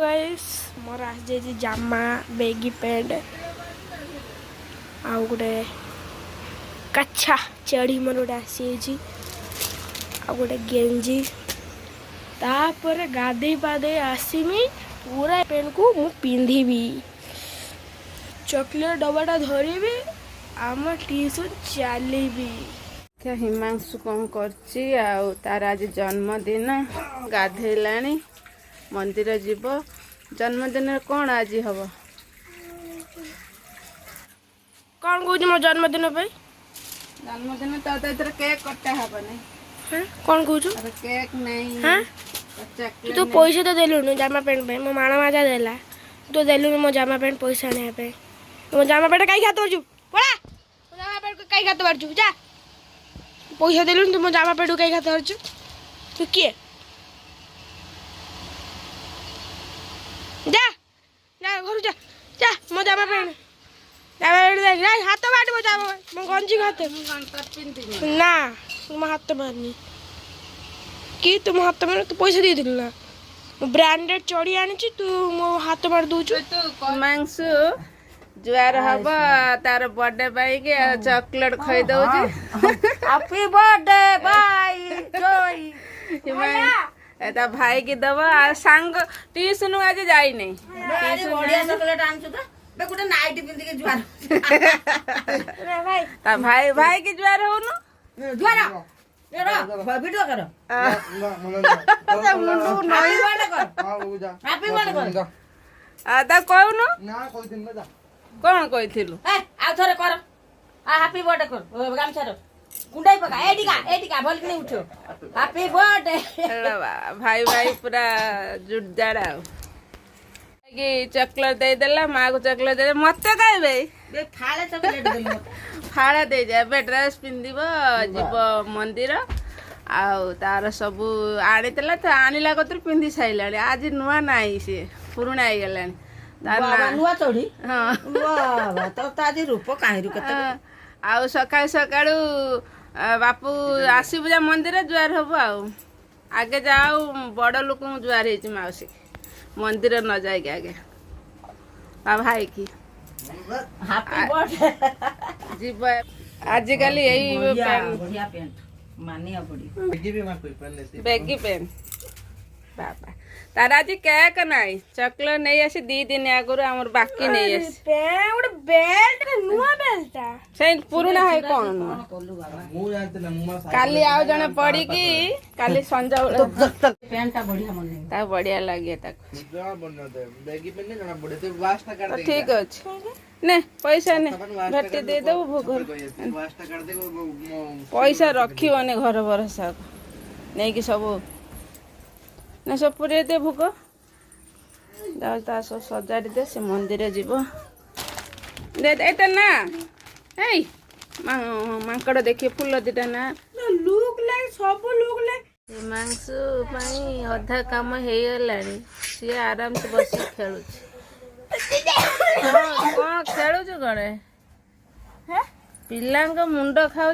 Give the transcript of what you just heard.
Guys मोर आ जाई जामा बेगी pant आउ गोटे कच्छा चढ़ी मोर गोटे आसी आ गोटे गेंजी तापर गाधे पाधे आसमी पूरा पेन को मु पिंधिबी चॉकलेट डबाटा धरबी आम ट्यूशन चलीबी। क्या हिमांशु कौन करची आउ तार आज जन्मदिन गाधेलाणी मंदिर जीव जन्मदिन कौन आज हम कौन कहूँ मो जन्मदिन पे जन्मदिन तो इधर केक कटा हेनी कौन कहूँ केक नहीं हाँ तू पैसा तो देलुनु जामा पैंट पे मो माणा माजा देला तो देलुनु मो जामा पैंट पैसा आने पे मो जामा पैंट कई खात परजु पड़ा मो जामा पैंट कई खात परजु जा पैसा देलुनु तू मो जामा पैंट कई खात परजु तू किए जा जा घर जा जा मो जामा पैंट देख ना हाथ काट मो जामा मो गंजी खाते ना तुम हाथ मारनी कि तुम हाथ मार तू पैसा दे दिल ना ब्रांडेड चढ़ी आनी तू मो हाथ मार दूचु हिमांशु जुआर हम तार बर्थडे पाई के चॉकलेट खई दउची हैप्पी बर्थडे भाई जोई एता भाई की दब आ सांग ट्यूशन आज जाई नहीं आज बढ़िया चॉकलेट आनछु त बे गुटे नाइट पिंदी के जुआर रे भाई ता भाई भाई की जुआर हो न जुआर ए रो वीडियो करो मुंडू हैप्पी बर्थडे कर हैप्पी बर्थडे कर आ ता कहू ना कोई दिन में जा कौन कहिथिलु ए आ थोरे कर आ हैप्पी बर्थडे कर गामछा रो गुंडाई पका एटिका भल के उठो हैप्पी बर्थडे भाई भाई पूरा जुट जाड़ा कि चॉकलेट दे देला माँ को चॉकलेट दे मते कहबे बे फाळे चॉकलेट देलो फाड़ा दे जा बे ड्रेस पिंदिब जीव मंदिर आउ तार सबू आनीला तो आनिला कतर पिंधि साइलानी आज नुआ नाई से पुरुଣା ହେଇଗଲାଣି बाबा नुआ चढ़ी हाँ बाबा तो आज रूप काहिरु केते आउ सकाळ सकाळू बापू आसीबु जा मंदिर जुआर हबो आउ आगे जाओ बड़ लोक जुआर हेची माउसी मंदिर न जाए आगे आ भाई की हैप्पी बर्थडे जीव आजिकल यही बढ़िया पेंट मानिया पड़ी बेगी भी मार कोई पहन लेती बेगी पेन बाबा तार आज केक नाई चॉकलेट नहीं आसी 2 दिन आगुर हमर बाकी नहीं आसी गोटे बेल्ट नुआ बेल्ट से पुराना है कौन कोलू बाबा मु जानते ना मु काली आउ जने पड़ी की काली संजा पेंट टा बढ़िया मन ता बढ़िया लागे ताको जा बन्ना दे बेगी पहनने जणा पड़े तो वास्ता कर दे ठीक अछि ने पैसा ने भेटी दे दो भोगर वास्ता कर दे पैसा रखिबने घर भरोसा नहीं कि सब ना सब पुरे दे भोग जाओ ता सब सजाड़ी दे से मंदिर जीव दे एता ना ए मांकड़ देखिए फूल दिटा ना लुक लाइक सब लुक लाइक हिमांशु पाई अधा काम हो गलानी सी आराम से बस खेलु कौन खेलु कौन पिला मुंड खाऊ